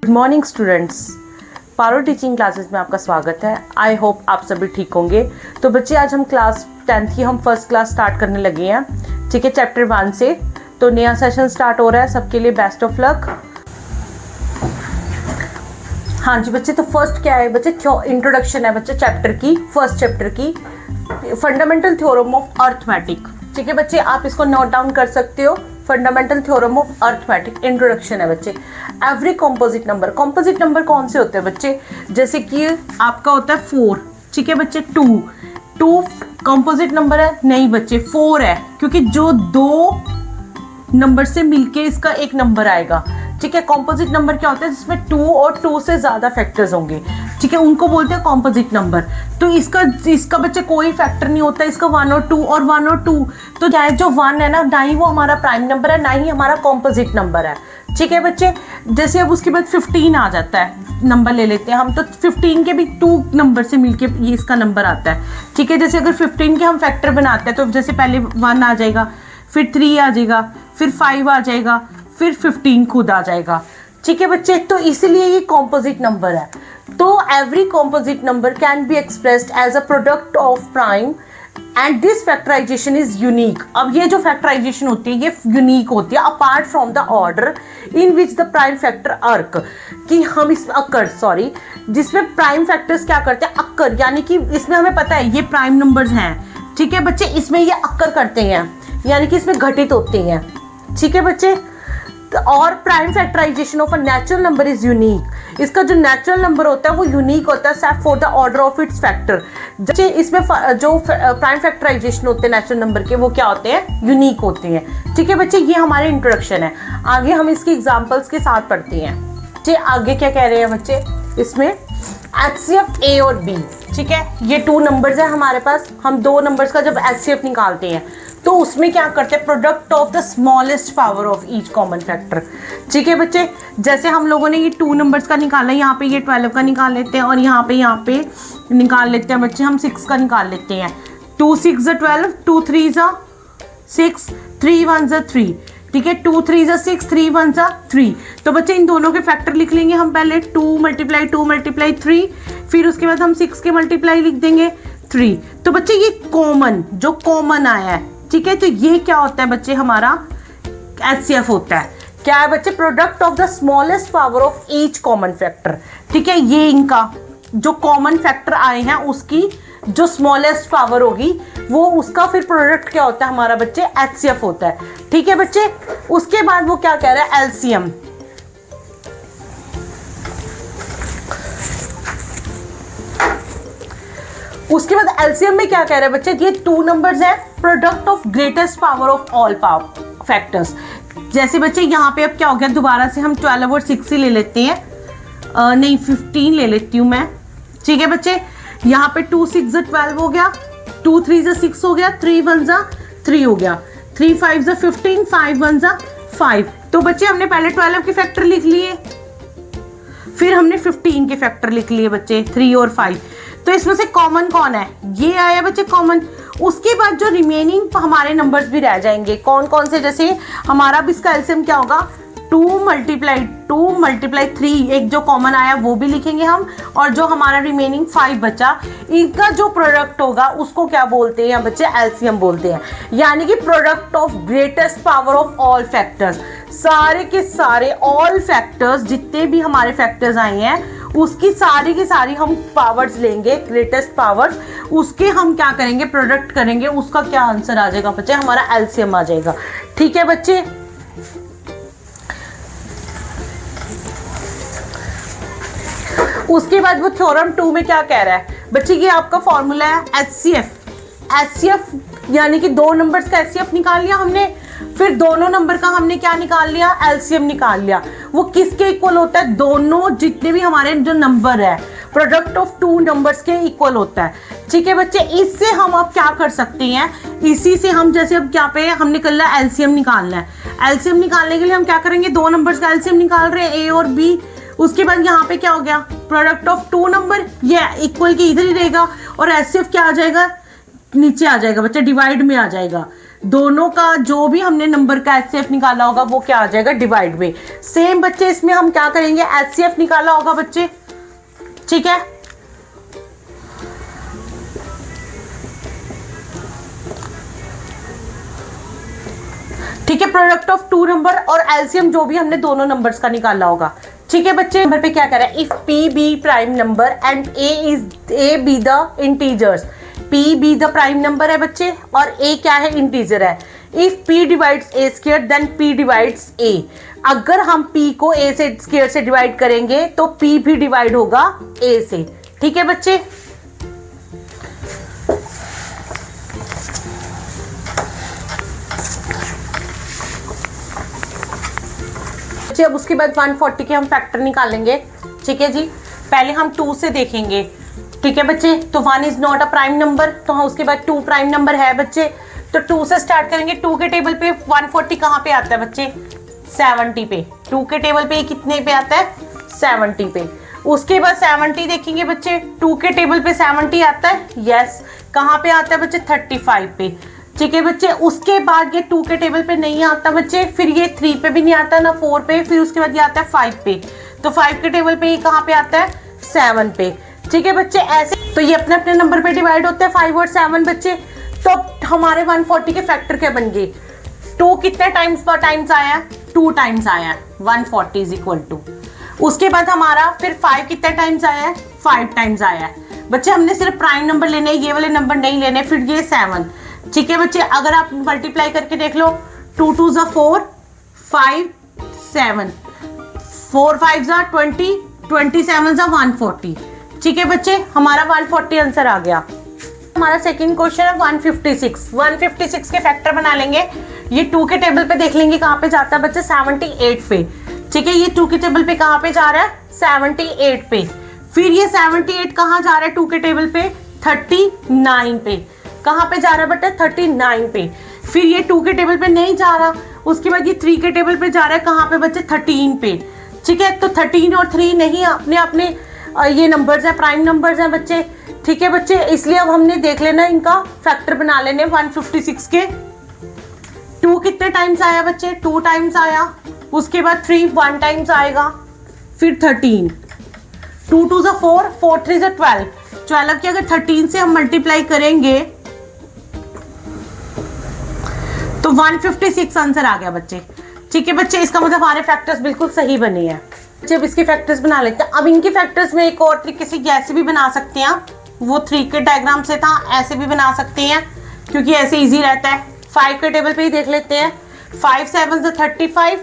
Good morning students, पारो teaching classes में आपका स्वागत है। आई होप आप सभी ठीक होंगे। तो बच्चे आज हम क्लास 10th की हम फर्स्ट क्लास स्टार्ट करने लगे हैं, ठीक है, चैप्टर 1 से। तो नया सेशन स्टार्ट हो रहा है, सबके लिए बेस्ट ऑफ लक। हाँ जी बच्चे, तो फर्स्ट क्या है बच्चे, इंट्रोडक्शन है बच्चे चैप्टर की, फर्स्ट चैप्टर की, फंडामेंटल थ्योरम ऑफ अर्थमेटिक। ठीक है बच्चे, आप इसको नोट डाउन कर सकते हो। Fundamental theorem of arithmetic introduction है बच्चे। Every composite number, composite number कौन से होते हैं बच्चे, जैसे कि आपका होता है 4, ठीक है बच्चे। 2 कॉम्पोजिट नंबर है? नहीं बच्चे, 4 है, क्योंकि जो 2 नंबर से मिलके इसका एक नंबर आएगा, ठीक है। कॉम्पोजिट नंबर क्या होता है, जिसमें 2 और 2 से ज्यादा फैक्टर्स होंगे, ठीक है, उनको बोलते हैं कॉम्पोजिट नंबर। तो इसका बच्चे कोई फैक्टर नहीं होता, इसका 1 और 2 और 1 और 2, तो क्या है, जो 1 है ना ही वो हमारा प्राइम नंबर है, ना ही हमारा कॉम्पोजिट नंबर है, ठीक है बच्चे। जैसे अब उसके बाद 15 आ जाता है, नंबर ले लेते हैं हम, तो 15 के भी 2 नंबर से मिलके ये इसका नंबर आता है, ठीक है। जैसे अगर 15 के हम फैक्टर बनाते हैं तो जैसे पहले 1 आ जाएगा, फिर 3 आ जाएगा, फिर 5 आ जाएगा, फिर 15 खुद आ जाएगा, ठीक है बच्चे। तो इसलिए ये कॉम्पोजिट नंबर है। तो every composite number can be expressed as a product of prime and this factorisation is unique. अब ये जो फैक्टराइजेशन होती है ये यूनिक होती है apart from the order in which the prime factor अर्क, कि हम इस जिसमें प्राइम फैक्टर्स क्या करते हैं, अक्कर, यानी कि इसमें हमें पता है ये प्राइम नंबर्स हैं, ठीक है बच्चे, इसमें ये अक्कर करते हैं, यानी कि इसमें घटित होते हैं, ठीक है बच्चे। और prime factorisation of a natural number is unique. इसका जो नेचुरल नंबर होता है वो यूनिक होता है except for the order of its factor. जैसे इसमें जो प्राइम फैक्टराइजेशन होते हैं नेचुरल नंबर के, वो क्या होते हैं, यूनिक होते हैं, ठीक है बच्चे। ये हमारे इंट्रोडक्शन है, आगे हम इसकी एग्जांपल्स के साथ पढ़ते हैं। ठीक, आगे क्या कह रहे हैं बच्चे, इसमें HCF A और B, ठीक है, ये 2 नंबर्स है हमारे पास। हम 2 नंबर्स का जब HCF निकालते हैं तो उसमें क्या करते हैं, product of the smallest power of each common factor, ठीक है बच्चे। जैसे हम लोगों ने ये 2 नंबर्स का निकाला, यहाँ पे ये 12 का निकाल लेते हैं, और यहाँ पे निकाल लेते हैं बच्चे हम 6 का निकाल लेते हैं। 2 6 = 12, 2 3 = 6, 3 1 = 3, ठीक है, 2 3 = 6, 3 1 = 3। तो बच्चे इन दोनों के फैक्टर लिख लेंगे हम पहले, 2 × 3, फिर उसके बाद हम 6 के मल्टीप्लाई लिख देंगे 3। तो बच्चे ये जो कॉमन आया है, ठीक है, तो ये क्या होता है बच्चे, हमारा HCF होता है। क्या है बच्चे, product of the smallest power of each common factor, ठीक है। ये इनका जो कॉमन फैक्टर आए हैं उसकी जो स्मॉलेस्ट पावर होगी वो उसका फिर प्रोडक्ट क्या होता है हमारा बच्चे, HCF होता है, ठीक है बच्चे। उसके बाद वो क्या कह रहा है, LCM। उसके बाद LCM में क्या कह रहा है बच्चे, ये 2 नंबर्स है, product of greatest power of all power factors. जैसे बच्चे यहाँ पे अब क्या हो गया, दोबारा से हम 12 और 6 ही ले लेते हैं, नहीं 15 ले लेती हूँ मैं, ठीक है बच्चे। यहाँ पे 2 6 = 12 हो गया, 2 3 = 6 हो गया, 3 1 = 3 हो गया, 3 5 = 15, 5 1 = 5। तो बच्चे हमने पहले 12 के फैक्टर लिख लिए, फिर हमने 15 के फैक्टर लिख लिए बच्चे, 3 और 5। तो इसमें से कॉमन कौन है, ये आया बच्चे कॉमन। उसके बाद जो रिमेनिंग हमारे नंबर्स भी रह जाएंगे, कौन कौन से, जैसे हमारा भी इसका एलसीएम क्या होगा, 2 × 3, एक जो कॉमन आया वो भी लिखेंगे हम, और जो हमारा रिमेनिंग 5 बचा, इनका जो प्रोडक्ट होगा उसको क्या बोलते हैं बच्चे, एलसीएम बोलते हैं। यानी कि product of greatest power of all factors, सारे के सारे ऑल फैक्टर्स, जितने भी हमारे फैक्टर्स आए हैं उसकी सारी की सारी हम पावर्स लेंगे, ग्रेटेस्ट पावर्स, उसके हम क्या करेंगे, प्रोडक्ट करेंगे, उसका क्या आंसर आ जाएगा बच्चे, हमारा एलसीएम आ जाएगा, ठीक है बच्चे। उसके बाद वो थ्योरम 2 में क्या कह रहा है बच्चे, ये आपका फॉर्मूला है HCF, यानी कि 2 नंबर्स का HCF निकाल लिया हमने, फिर दोनों नंबर का हमने क्या निकाल लिया, LCM निकाल लिया। वो किसके इक्वल होता है, दोनों जितने भी हमारे जो नंबर है, प्रोडक्ट ऑफ 2 नंबर्स के इक्वल होता है, ठीक है बच्चे। इससे हम अब क्या कर सकते हैं, इसी से हम जैसे अब क्या पे हमने कर लिया, LCM निकालना है। LCM निकालने के लिए हम क्या करेंगे, 2 नंबर्स का LCM निकाल रहे हैं, A और B। उसके बाद यहाँ पे क्या हो गया, प्रोडक्ट ऑफ 2 नंबर, ये इक्वल के इधर ही रहेगा, और HCF क्या आ जाएगा, नीचे आ जाएगा बच्चे, डिवाइड में आ जाएगा, दोनों का जो भी हमने नंबर का एचसीएफ निकाला होगा वो क्या आ जाएगा, डिवाइड में। सेम बच्चे इसमें हम क्या करेंगे, एचसीएफ निकाला होगा बच्चे, ठीक है। ठीक है, प्रोडक्ट ऑफ टू नंबर और एलसीएम जो भी हमने दोनों नंबर्स का निकाला होगा, ठीक है बच्चे। नंबर पे क्या कर रहा है, if p be prime number and a be the integers, p be the prime number है बच्चे और ए क्या है, इंटीजर है। If p divides a square then p divides a, अगर हम पी को ए से स्क्वायर से डिवाइड करेंगे तो पी भी डिवाइड होगा ए से, ठीक है बच्चे। अब उसके बाद 140 के हम फैक्टर निकालेंगे, ठीक है जी। पहले हम 2 से देखेंगे, ठीक है बच्चे। तो 1 is not a prime number, तो हम उसके बाद 2 प्राइम नंबर है बच्चे, तो 2 से स्टार्ट करेंगे। 2 के टेबल पे 140 कहाँ पे आता है बच्चे, 70 पे। 2 के टेबल पे कितने पे आता है, 70 पे। उसके बाद 70 देखेंगे बच्चे, 2 के टेबल पे 70 आता है, यस। कहाँ पे आता है बच्चे, 35 पे, ठीक है बच्चे। उसके बाद ये 2 के टेबल पे नहीं आता बच्चे, फिर ये 3 पे भी नहीं आता, ना 4 पे, फिर उसके बाद ये आता है 5 पे। तो 5 के टेबल पे ये कहाँ पे आता है, 7 पे, ठीक है बच्चे। ऐसे तो ये अपने अपने नंबर पे डिवाइड होते हैं, 5 और 7 बच्चे। तो हमारे 140 के फैक्टर क्या बन गए, 2 कितने टाइम्स आया, 2 टाइम्स आया, 140 इज इक्वल टू। उसके बाद हमारा फिर 5 कितने टाइम्स आया है, 5 टाइम्स आया है बच्चे। हमने सिर्फ प्राइम नंबर लेने, ये वाले नंबर नहीं लेने। फिर ये 7, ठीक है बच्चे। अगर आप मल्टीप्लाई करके देख लो, 2 2 ज़ा 4, 5 7, 4 5 ज़ा 20, 27 ज़ा 140, ठीक है बच्चे। हमारा 140 आंसर आ गया। हमारा सेकंड क्वेश्चन है 156। 156 के फैक्टर बना लेंगे। ये 2 के टेबल पे देख लेंगे कहाँ पे जाता है बच्चे, 78 पे, ठीक है। ये 2 के टेबल पे कहाँ पे जा रहा है, 78 पे। फिर ये 78 कहाँ जा रहा है 2 के टेबल पे, 39 पे। कहाँ पे जा रहा है बेटा, 39 पे। फिर ये 2 के टेबल पे नहीं जा रहा। उसके बाद ये 3 के टेबल पे जा रहा है, कहाँ पे बच्चे, 13 पे, ठीक है। तो 13 और 3 नहीं अपने अपने ये नंबर्स हैं, प्राइम नंबर्स हैं बच्चे, ठीक है बच्चे। इसलिए अब हमने देख लेना, इनका फैक्टर बना लेने 156 के। 2 कितने टाइम्स आया बच्चे, 2 टाइम्स आया। उसके बाद 3 1 टाइम्स आएगा। फिर 13, 2 2 ज़ा 4, 4 3 ज़ा 12, 12 की अगर 13 से हम मल्टीप्लाई करेंगे तो 156 आंसर आ गया बच्चे, ठीक है बच्चे। इसका मतलब हमारे फैक्टर्स बिल्कुल सही बने हैं। जब इसके फैक्टर्स बना लेते हैं, अब इनके फैक्टर्स में एक और तरीके से ऐसे भी बना सकते हैं, वो 3 के डायग्राम से था, ऐसे भी बना सकते हैं क्योंकि ऐसे इजी रहता है। 5 के टेबल पे ही देख लेते हैं। 5 7 ज़ा 35,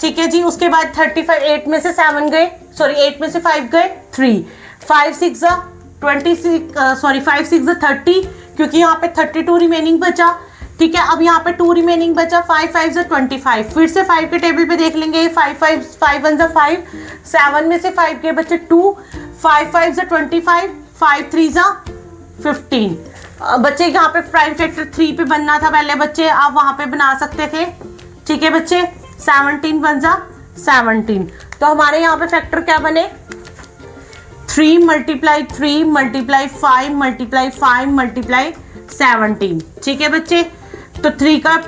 ठीक है जी। उसके बाद 35, 8 में से 7 गए, सॉरी 8 में से 5 गए, 3, 5 6 ज़ा 26, सॉरी 5 6 ज़ा 30, क्योंकि यहाँ पे 32 रिमेनिंग बचा, ठीक है। अब यहाँ पे 2 रिमेनिंग बचा, 5 5 ज़ा 25। फिर से 5 के टेबल पे देख लेंगे, 5 1 ज़ा 5, 7 में से 5 के बच्चे 2, 5 5 ज़ा 25, 5 3 ज़ा 15। बच्चे यहाँ पे प्राइम फैक्टर 3 पे बनना था पहले बच्चे, आप वहाँ पे बना सकते थे, ठीक है बच्चे। 17 1 ज़ा 17। तो हमारे यहाँ पे फैक्टर क्या बने, 3 मल्टीप्लाई 3 मल्टीप्लाई 5 मल्टीप्लाई 5 मल्टीप्लाई 17, ठीक है बच्चे। तो 3 का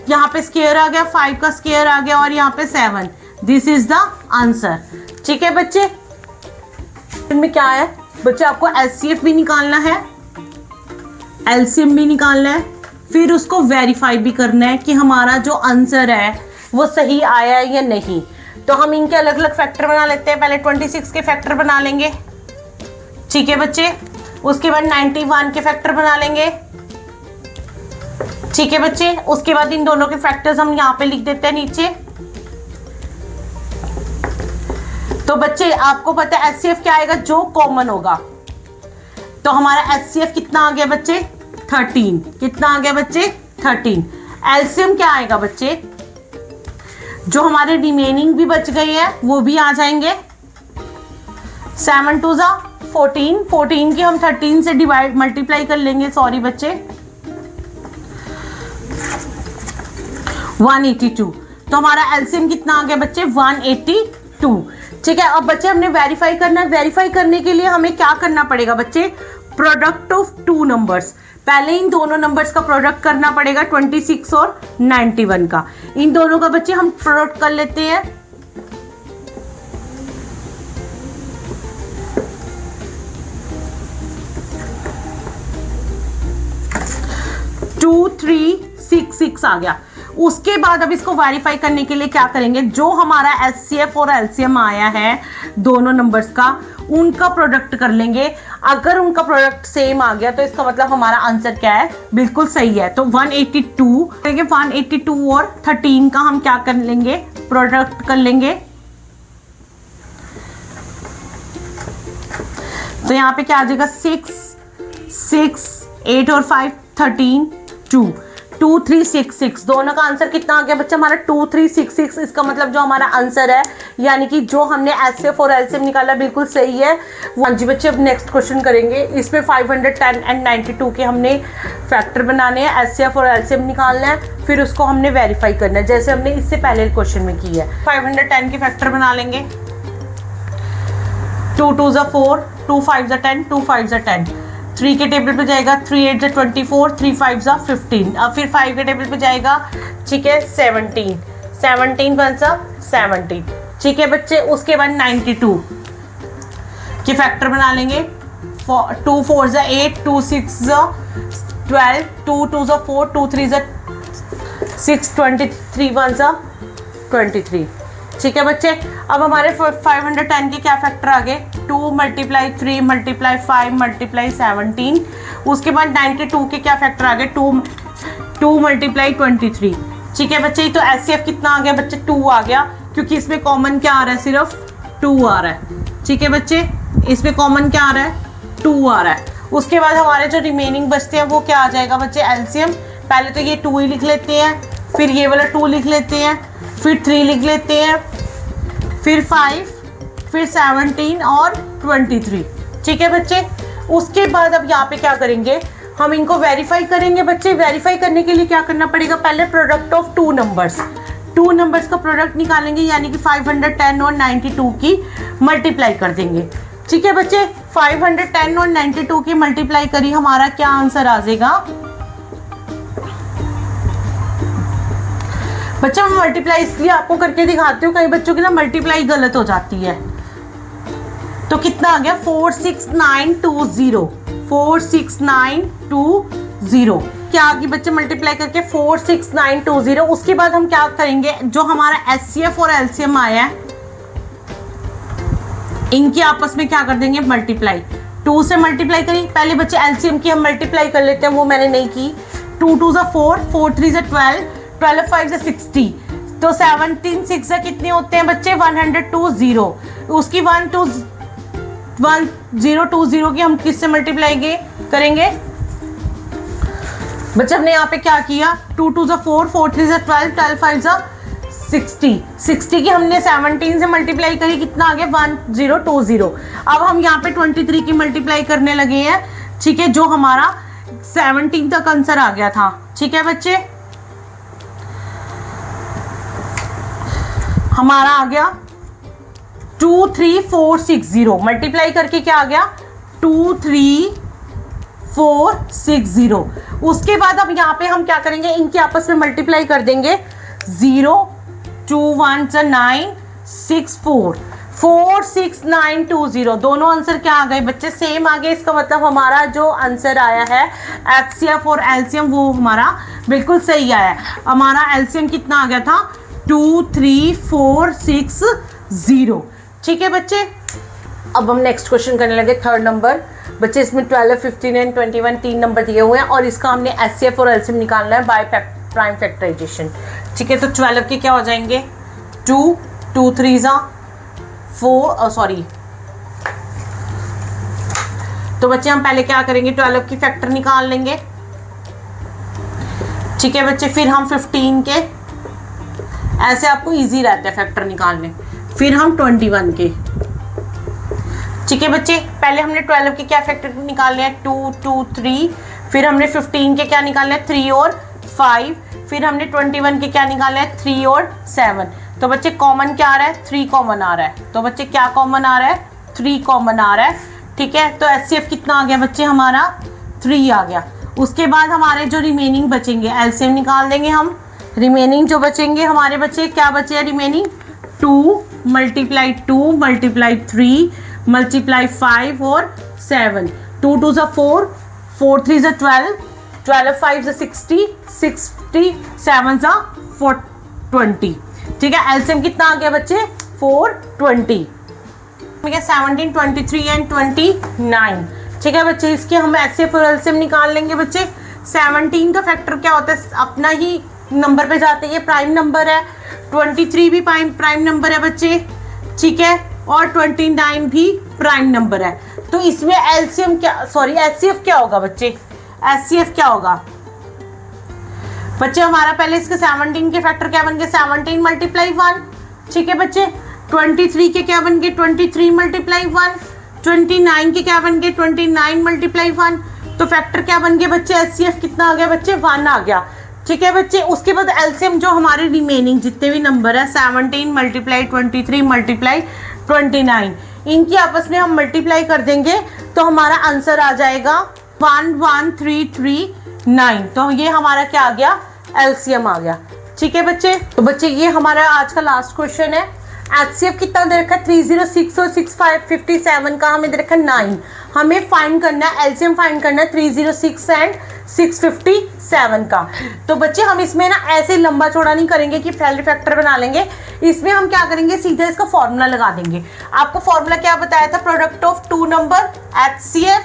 यहाँ पे स्क्वायर आ गया, 5 का स्क्वायर आ गया और यहाँ पे 7। दिस इज द आंसर, ठीक है बच्चे। इनमें क्या है बच्चे, आपको एचसीएफ भी निकालना है, एलसीएम भी निकालना है, फिर उसको वेरीफाई भी करना है कि हमारा जो आंसर है वो सही आया है या नहीं। तो हम इनके अलग अलग फैक्टर बना लेते हैं। पहले 26 के फैक्टर बना लेंगे, ठीक है बच्चे। उसके बाद 91 के फैक्टर बना लेंगे, ठीक है बच्चे। उसके बाद इन दोनों के फैक्टर्स हम यहाँ पे लिख देते हैं नीचे। तो बच्चे आपको पता है एचसीएफ क्या आएगा, जो कॉमन होगा। तो हमारा एचसीएफ कितना आ गया बच्चे, 13। कितना आ गया बच्चे, 13। एलसीएम क्या आएगा बच्चे, जो हमारे रिमेनिंग भी बच गए हैं वो भी आ जाएंगे। 7 2 ज़ा 14, 14 की हम 13 से डिवाइड मल्टीप्लाई कर लेंगे, सॉरी बच्चे, 182। तो हमारा एलसीएम कितना आ गया बच्चे, 182, ठीक है। अब बच्चे हमने वेरीफाई करना है। वेरीफाई करने के लिए हमें क्या करना पड़ेगा बच्चे, प्रोडक्ट ऑफ टू नंबर्स। पहले इन दोनों नंबर्स का प्रोडक्ट करना पड़ेगा 26 और 91 का। इन दोनों का बच्चे हम प्रोडक्ट कर लेते हैं। 2366 आ गया। उसके बाद अब इसको वेरीफाई करने के लिए क्या करेंगे, जो हमारा एचसीएफ और एलसीएम आया है दोनों नंबर्स का, उनका प्रोडक्ट कर लेंगे। अगर उनका प्रोडक्ट सेम आ गया तो इसका मतलब हमारा आंसर क्या है, बिल्कुल सही है। तो 182 182 और 13 का हम क्या कर लेंगे, प्रोडक्ट कर लेंगे। तो यहाँ पे क्या आ जाएगा, 6 6 8 और 5 13 2 2366। दोनों का आंसर कितना आ गया बच्चा, हमारा 2366। इसका मतलब जो हमारा आंसर है, यानी कि जो हमने एचसीएफ और एलसीएम निकाला बिल्कुल सही है। हाँ जी बच्चे, अब नेक्स्ट क्वेश्चन करेंगे। इसमें 510 एंड 92 के हमने फैक्टर बनाने हैं, एचसीएफ और एलसीएम निकालना है, फिर उसको हमने वेरीफाई करना है, जैसे हमने इससे पहले क्वेश्चन में की है। 510 के फैक्टर बना लेंगे। 2 2 4, 2 5 10, 2 5 10। 3 के टेबल पे जाएगा, 3 8 24, 3 5 15। अब फिर 5 के टेबल पे जाएगा, ठीक है 17, 17 1 17, ठीक है बच्चे। उसके बाद 92 के फैक्टर बना लेंगे। 2 4 8, 2 6 12, 2 2 4, 2 3 6, 23 1 23, ठीक है बच्चे। अब हमारे 510 के क्या फैक्टर आ गए, 2 × 3 × 5 × 17। उसके बाद 92 के क्या फैक्टर आ गए, 2 × 23, ठीक है बच्चे। तो एचसीएफ कितना आ गया बच्चे, 2 आ गया, क्योंकि इसमें कॉमन क्या आ रहा है, सिर्फ 2 आ रहा है, ठीक है बच्चे। इसमें कॉमन क्या आ रहा है, 2 आ रहा है। उसके बाद हमारे जो रिमेनिंग बचते हैं वो क्या आ जाएगा बच्चे, एलसीएम। पहले तो ये 2 ही लिख लेते हैं, फिर ये वाला 2 लिख लेते हैं, फिर 3 लिख लेते हैं, फिर 5, फिर 17 और 23, ठीक है बच्चे। उसके बाद अब यहाँ पे क्या करेंगे, हम इनको वेरीफाई करेंगे बच्चे। वेरीफाई करने के लिए क्या करना पड़ेगा, पहले प्रोडक्ट ऑफ 2 नंबर्स, 2 नंबर्स का प्रोडक्ट निकालेंगे, यानी कि 510 और 92 की मल्टीप्लाई कर देंगे, ठीक है बच्चे। 510 और 92 की मल्टीप्लाई करी, हमारा क्या आंसर आ जाएगा बच्चा। मैं मल्टीप्लाई इसलिए आपको करके दिखाती हूँ, कई बच्चों की ना मल्टीप्लाई गलत हो जाती है। तो कितना आ गया, 46920, 46920। क्या आगे बच्चे मल्टीप्लाई करके 46920। उसके बाद हम क्या करेंगे, जो हमारा एचसीएफ और एलसीएम आया है, इनकी आपस में क्या कर देंगे, मल्टीप्लाई। 2 से मल्टीप्लाई करी, पहले बच्चे एलसीएम की हम मल्टीप्लाई कर लेते हैं, वो मैंने नहीं की। 2 2 4, 4 3 12, 12 5 60। तो 17 6 कितने होते हैं बच्चे, 120। उसकी 1020 की हम किससे मल्टीप्लाई करेंगे बच्चे, हमने यहाँ पे क्या किया, 2 2 4, 4 3 12, 12 5 60, 60 की हमने 17 से मल्टीप्लाई करी, कितना आ गया 1020। अब हम यहाँ पे 23 की मल्टीप्लाई करने लगे हैं, ठीक है, जो हमारा 17 तक आंसर आ गया था, ठीक है बच्चे। हमारा आ गया 23460, मल्टीप्लाई करके क्या आ गया 23460। उसके बाद अब यहाँ पे हम क्या करेंगे, इनके आपस में मल्टीप्लाई कर देंगे। 0 2 1 9 6 4, 46920। दोनों आंसर क्या आ गए बच्चे, सेम आ गए। इसका मतलब हमारा जो आंसर आया है एचसीएफ और एलसीएम, वो हमारा बिल्कुल सही आया है। हमारा एलसीएम कितना आ गया था, 23460, ठीक है बच्चे। अब हम नेक्स्ट क्वेश्चन करने लगे, 3rd नंबर बच्चे। इसमें 12 15 एंड 21 3 नंबर दिए हुए हैं, और इसका हमने एचसीएफ और एलसीएम निकालना है बाय प्राइम फैक्टराइजेशन, ठीक है। तो 12 के क्या हो जाएंगे, 2 2 3 4, सॉरी। तो बच्चे हम पहले क्या करेंगे, 12 की फैक्टर निकाल लेंगे, ठीक है बच्चे। फिर हम 15 के, ऐसे आपको इजी रहता है फैक्टर निकालने। फिर हम 21 के, ठीक है बच्चे। पहले हमने 12 के क्या फैक्टर निकालने हैं, 2 2 3। फिर हमने 15 के क्या निकालने हैं, 3 और 5। फिर हमने 21 के क्या निकालने हैं, 3 और 7। तो बच्चे कॉमन क्या आ रहा है, 3 कॉमन आ रहा है। तो बच्चे क्या कॉमन आ रहा है, 3 कॉमन आ रहा है, ठीक है। तो एचसीएफ कितना आ गया बच्चे, हमारा 3 आ गया। उसके बाद हमारे जो रिमेनिंग बचेंगे एलसीएम निकाल देंगे हम। रिमेनिंग जो बचेंगे हमारे बचे, क्या बचे हैं रिमेनिंग, 2 मल्टीप्लाई 2 मल्टीप्लाई 3 मल्टीप्लाई 5 और 7। 2 2 ज़ा 4, 4 3 ज़ा 12, 12 5 ज़ा 60, 60 7 ज़ा 20। ठीक है, एलसीएम कितना आ गया बच्चे, 420। 17 23 एंड 29। ठीक है बच्चे, इसके हम एचसीएफ और एलसीएम निकाल लेंगे बच्चे। 17 का फैक्टर क्या होता है, अपना ही नंबर पे जाते हैं, ये प्राइम नंबर है। 23 भी प्राइम नंबर है बच्चे, ठीक है, और 29 भी प्राइम नंबर है। तो इसमें एलसीएम क्या, सॉरी एचसीएफ क्या होगा बच्चे, एचसीएफ क्या होगा बच्चे हमारा, पहले इसके 17 के फैक्टर क्या बन गए, 17 मल्टीप्लाई 1। ठीक है बच्चे, 23 के क्या बन गए, 23 मल्टीप्लाई 1। 29 के क्या बन गए, 29 मल्टीप्लाई 1। तो फैक्टर क्या बन गए बच्चे, एचसीएफ कितना आ गया बच्चे, 1 आ गया। ठीक है बच्चे, उसके बाद एलसीएम जो हमारे रिमेनिंग जितने भी नंबर है, 17 मल्टीप्लाई 23 मल्टीप्लाई 29, इनकी आपस में हम मल्टीप्लाई कर देंगे तो हमारा आंसर आ जाएगा 11339। तो ये हमारा क्या आ गया, एलसीएम आ गया। ठीक है बच्चे, तो बच्चे ये हमारा आज का लास्ट क्वेश्चन है। एचसीएफ कितना दे रखा है, 306 और 6557 का हमें दे रखा है 9। हमें फाइंड करना है, एलसीएम फाइंड करना है 306 एंड 657 का। तो बच्चे हम इसमें ना ऐसे लंबा चौड़ा नहीं करेंगे कि पहले फैक्टर बना लेंगे, इसमें हम क्या करेंगे, सीधा इसका फॉर्मूला लगा देंगे। आपको फॉर्मूला क्या बताया था, product of 2 number HCF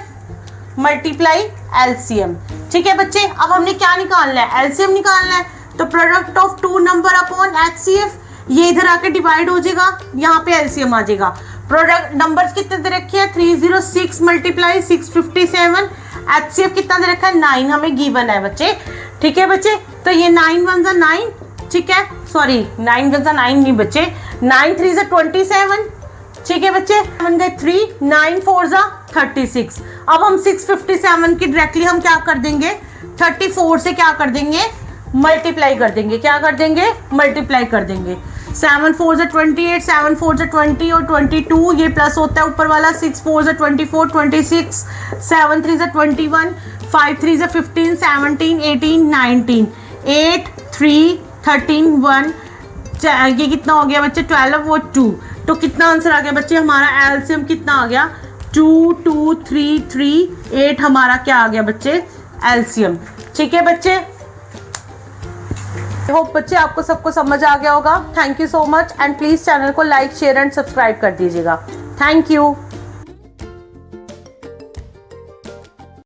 multiply LCM. ठीक है बच्चे, अब हमने क्या निकालना है, एलसीएम निकालना है। तो product of 2 number upon HCF, ये इधर आके डिवाइड हो जाएगा, यहाँ पे एलसीएम आ जाएगा। प्रोडक्ट नंबर्स कितने दे रखे हैं, 306 मल्टीप्लाई 657। एचसीएफ कितना दे रखा है, 9 हमें गिवन है बच्चे। ठीक है बच्चे, तो ये 9 1 ज़ा 9, ठीक है, सॉरी 9 1 ज़ा 9 नहीं बच्चे, 9 3 ज़ा 27। ठीक है बच्चे, बन गए 3, 9 4 ज़ा 36। अब हम 657 की डायरेक्टली हम क्या कर देंगे, 34 से क्या कर देंगे, मल्टीप्लाई कर देंगे। क्या कर देंगे, मल्टीप्लाई कर देंगे। 7 4 ज़ा 28, 7 4 ज़ा 20 और 22, ये प्लस होता है ऊपर वाला, 6 4 ज़ा 24 26, 7 3 ज़ा 21, 5 3 ज़ा 15, 17 18 19, 8 3 13 1, ये कितना हो गया बच्चे, 12 और 2। तो कितना आंसर आ गया बच्चे, हमारा एलसीएम कितना आ गया, 2 2 3 3 8 हमारा क्या आ गया बच्चे, एलसीएम। ठीक है बच्चे, होप बच्चे आपको सबको समझ आ गया होगा। Thank you so much and please channel को लाइक शेयर एंड सब्सक्राइब कर दीजिएगा। Thank you.